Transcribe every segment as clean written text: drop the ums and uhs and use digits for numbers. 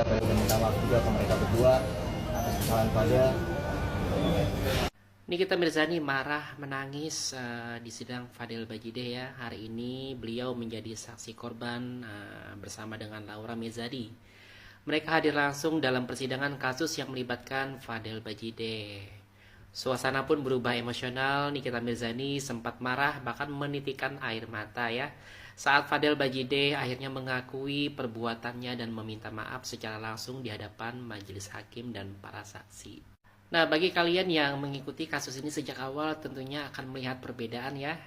juga Fadil udah minta maaf juga ke mereka berdua atas kesalahan Fadil. Nikita Mirzani marah menangis di sidang Fadil Bajideh ya. Hari ini beliau menjadi saksi korban bersama dengan Laura Mezadi. Mereka hadir langsung dalam persidangan kasus yang melibatkan Fadil Bajideh. Suasana pun berubah emosional. Nikita Mirzani sempat marah bahkan menitikan air mata ya. Saat Fadil Bajideh akhirnya mengakui perbuatannya dan meminta maaf secara langsung di hadapan majelis hakim dan para saksi. Nah, bagi kalian yang mengikuti kasus ini sejak awal tentunya akan melihat perbedaan ya.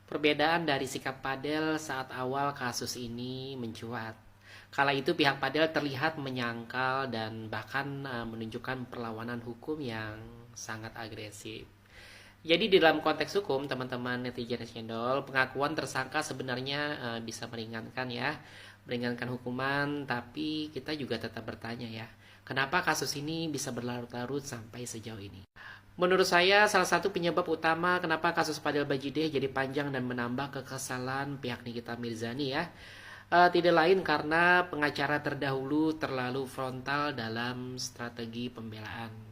Perbedaan dari sikap Fadil saat awal kasus ini mencuat. Kala itu pihak Fadil terlihat menyangkal dan bahkan menunjukkan perlawanan hukum yang sangat agresif. Jadi di dalam konteks hukum, teman-teman netizen cendol, pengakuan tersangka sebenarnya bisa meringankan ya. Meringankan hukuman, tapi kita juga tetap bertanya ya. Kenapa kasus ini bisa berlarut-larut sampai sejauh ini? Menurut saya, salah satu penyebab utama kenapa kasus Fadil Bajideh jadi panjang dan menambah kekesalan pihak Nikita Mirzani ya. Tidak lain karena pengacara terdahulu terlalu frontal dalam strategi pembelaan.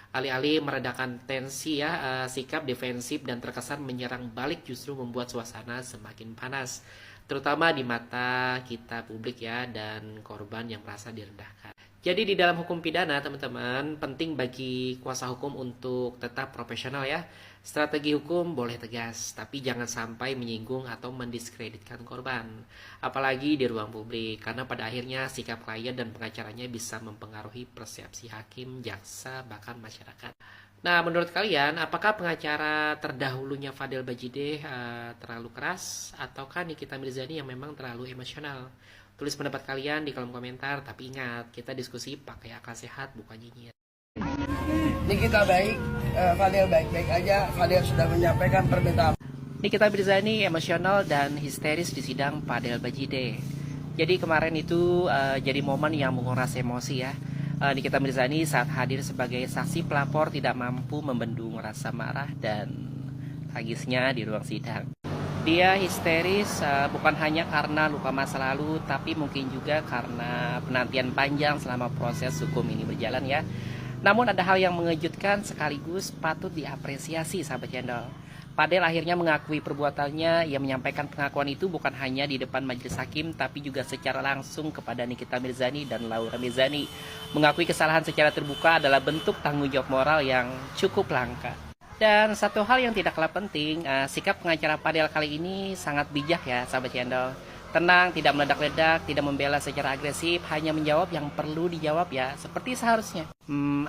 Alih-alih meredakan tensi ya, sikap defensif dan terkesan menyerang balik justru membuat suasana semakin panas. Terutama di mata kita publik ya dan korban yang merasa direndahkan. Jadi di dalam hukum pidana teman-teman penting bagi kuasa hukum untuk tetap profesional ya. Strategi hukum boleh tegas tapi jangan sampai menyinggung atau mendiskreditkan korban. Apalagi di ruang publik karena pada akhirnya sikap klien dan pengacaranya bisa mempengaruhi persepsi hakim, jaksa, bahkan masyarakat. Nah, menurut kalian apakah pengacara terdahulunya Fadil Bajideh terlalu keras ataukah Nikita Mirzani yang memang terlalu emosional? Tulis pendapat kalian di kolom komentar, tapi ingat, kita diskusi pakai akal sehat, bukan nyinyir. Nikita baik, Fadil baik-baik aja. Fadil sudah menyampaikan permintaan. Nikita Mirzani emosional dan histeris di sidang Fadil Bajideh. Jadi kemarin itu jadi momen yang menguras emosi ya. Nikita Mirzani saat hadir sebagai saksi pelapor tidak mampu membendung rasa marah dan tangisnya di ruang sidang. Dia histeris bukan hanya karena luka masa lalu, tapi mungkin juga karena penantian panjang selama proses hukum ini berjalan ya. Namun ada hal yang mengejutkan sekaligus patut diapresiasi sahabat channel. Fadil akhirnya mengakui perbuatannya. Ia menyampaikan pengakuan itu bukan hanya di depan majelis hakim, tapi juga secara langsung kepada Nikita Mirzani dan Laura Mezani. Mengakui kesalahan secara terbuka adalah bentuk tanggung jawab moral yang cukup langka. Dan satu hal yang tidak kalah penting, sikap pengacara Fadil kali ini sangat bijak ya sahabat channel. Tenang, tidak meledak-ledak, tidak membela secara agresif, hanya menjawab yang perlu dijawab ya, seperti seharusnya.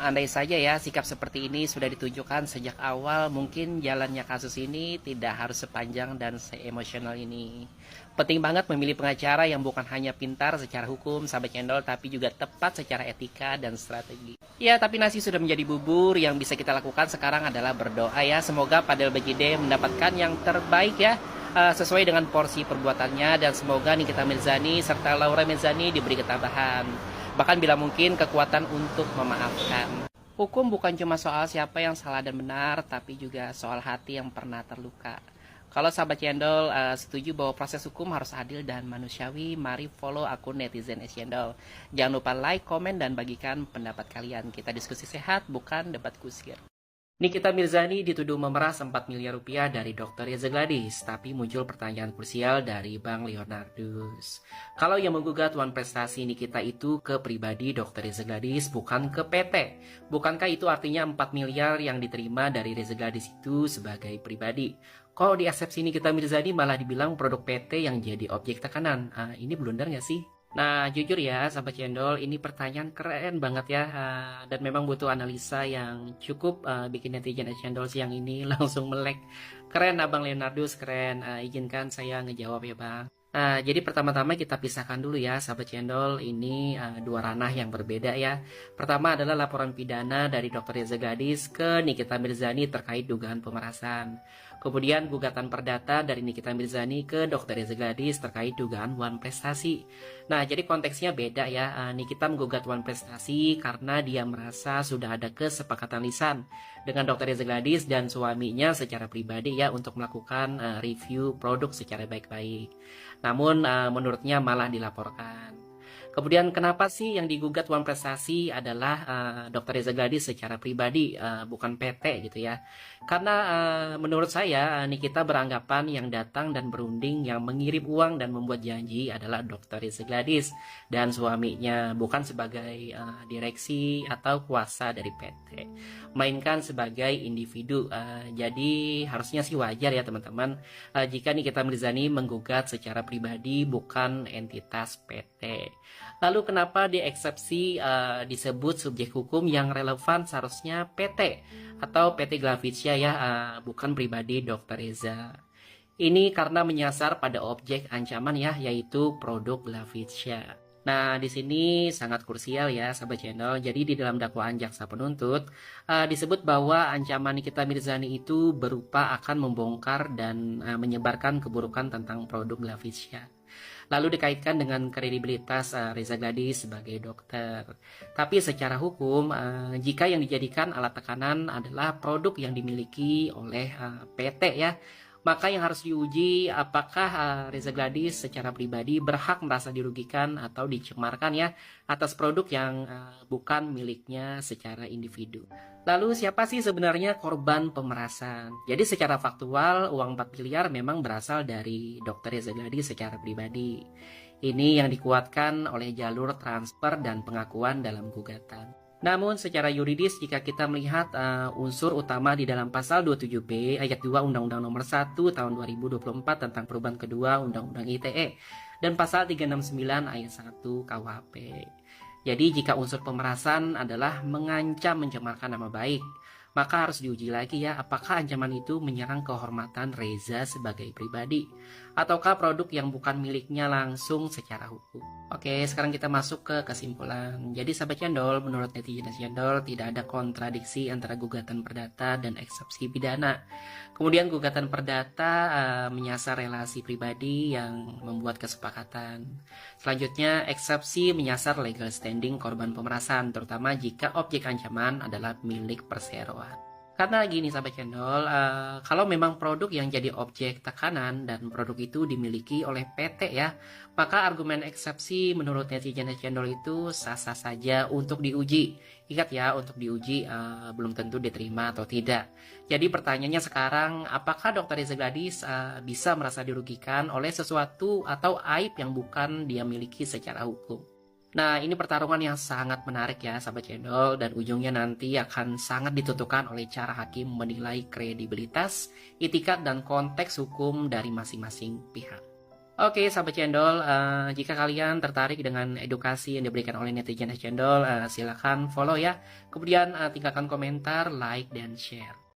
Andai saja ya sikap seperti ini sudah ditunjukkan sejak awal, mungkin jalannya kasus ini tidak harus sepanjang dan se-emosional ini. Penting banget memilih pengacara yang bukan hanya pintar secara hukum, sahabat channel, tapi juga tepat secara etika dan strategi. Ya, tapi nasi sudah menjadi bubur, yang bisa kita lakukan sekarang adalah berdoa ya. Semoga Fadil Bajideh mendapatkan yang terbaik ya, sesuai dengan porsi perbuatannya, dan semoga Nikita Mirzani serta Laura Mezani diberi ketabahan. Bahkan bila mungkin kekuatan untuk memaafkan. Hukum bukan cuma soal siapa yang salah dan benar, tapi juga soal hati yang pernah terluka. Kalau sahabat channel setuju bahwa proses hukum harus adil dan manusiawi, mari follow akun netizen channel. Jangan lupa like, komen, dan bagikan pendapat kalian. Kita diskusi sehat, bukan debat kusir. Nikita Mirzani dituduh memeras 4 miliar rupiah dari Dr. Reza Gladys, tapi muncul pertanyaan krusial dari Bang Leonardus. Kalau yang menggugat uang prestasi Nikita itu ke pribadi Dr. Reza Gladys, bukan ke PT. Bukankah itu artinya 4 miliar yang diterima dari Reza Gladys itu sebagai pribadi? Kok di eksepsi Nikita Mirzani malah dibilang produk PT yang jadi objek tekanan? Ini blunder nggak sih? Nah, jujur ya, sahabat cendol, ini pertanyaan keren banget ya, dan memang butuh analisa yang cukup bikin netizen cendol siang ini langsung melek. Keren Abang Leonardus, keren. Izinkan saya ngejawab ya Bang. Jadi pertama-tama kita pisahkan dulu ya, sahabat cendol, ini dua ranah yang berbeda ya. Pertama adalah laporan pidana dari Dr. Reza Gladys ke Nikita Mirzani terkait dugaan pemerasan. Kemudian gugatan perdata dari Nikita Mirzani ke Dr. Reza Gladys terkait dugaan wan prestasi. Nah, jadi konteksnya beda ya. Nikita menggugat wan prestasi karena dia merasa sudah ada kesepakatan lisan dengan Dr. Reza Gladys dan suaminya secara pribadi ya untuk melakukan review produk secara baik-baik. Namun menurutnya malah dilaporkan. Kemudian kenapa sih yang digugat One Prestasi adalah Dr. Reza Gladys secara pribadi, bukan PT gitu ya. Karena menurut saya Nikita beranggapan yang datang dan berunding, yang mengirim uang dan membuat janji adalah Dr. Reza Gladys dan suaminya, bukan sebagai direksi atau kuasa dari PT, melainkan sebagai individu. Jadi harusnya sih wajar ya teman-teman jika Nikita Mirzani menggugat secara pribadi, bukan entitas PT. Lalu kenapa di eksepsi disebut subjek hukum yang relevan seharusnya PT atau PT Glavicia ya, bukan pribadi Dr. Reza. Ini karena menyasar pada objek ancaman ya, yaitu produk Glavicia. Nah, di sini sangat krusial ya, sahabat channel. Jadi di dalam dakwaan jaksa penuntut disebut bahwa ancaman Nikita Mirzani itu berupa akan membongkar dan menyebarkan keburukan tentang produk Glavicia. Lalu dikaitkan dengan kredibilitas Reza Gladys sebagai dokter. Tapi secara hukum, jika yang dijadikan alat tekanan adalah produk yang dimiliki oleh PT ya, maka yang harus diuji apakah Reza Gladys secara pribadi berhak merasa dirugikan atau dicemarkan ya atas produk yang bukan miliknya secara individu. Lalu siapa sih sebenarnya korban pemerasan? Jadi secara faktual uang 4 miliar memang berasal dari Dr. Reza Gladys secara pribadi. Ini yang dikuatkan oleh jalur transfer dan pengakuan dalam gugatan. Namun secara yuridis jika kita melihat unsur utama di dalam pasal 27B ayat 2 Undang-Undang Nomor 1 Tahun 2024 tentang perubahan kedua Undang-Undang ITE dan pasal 369 ayat 1 KUHP. Jadi jika unsur pemerasan adalah mengancam mencemarkan nama baik, maka harus diuji lagi ya apakah ancaman itu menyerang kehormatan Reza sebagai pribadi ataukah produk yang bukan miliknya langsung secara hukum. Oke, sekarang kita masuk ke kesimpulan. Jadi sahabat cendol, menurut netizen cendol tidak ada kontradiksi antara gugatan perdata dan eksepsi pidana. Kemudian gugatan perdata menyasar relasi pribadi yang membuat kesepakatan. Selanjutnya eksepsi menyasar legal standing korban pemerasan, terutama jika objek ancaman adalah milik perseroan. Karena gini sahabat channel, kalau memang produk yang jadi objek tekanan dan produk itu dimiliki oleh PT ya, maka argumen eksepsi menurut netizen channel itu sah-sah saja untuk diuji. Ingat ya, untuk diuji belum tentu diterima atau tidak. Jadi pertanyaannya sekarang, apakah Dr. Reza Gladys bisa merasa dirugikan oleh sesuatu atau aib yang bukan dia miliki secara hukum? Nah, ini pertarungan yang sangat menarik ya sahabat channel, dan ujungnya nanti akan sangat ditentukan oleh cara hakim menilai kredibilitas, itikat, dan konteks hukum dari masing-masing pihak. Oke sahabat channel, jika kalian tertarik dengan edukasi yang diberikan oleh netizen channel, silahkan follow ya. Kemudian tinggalkan komentar, like, dan share.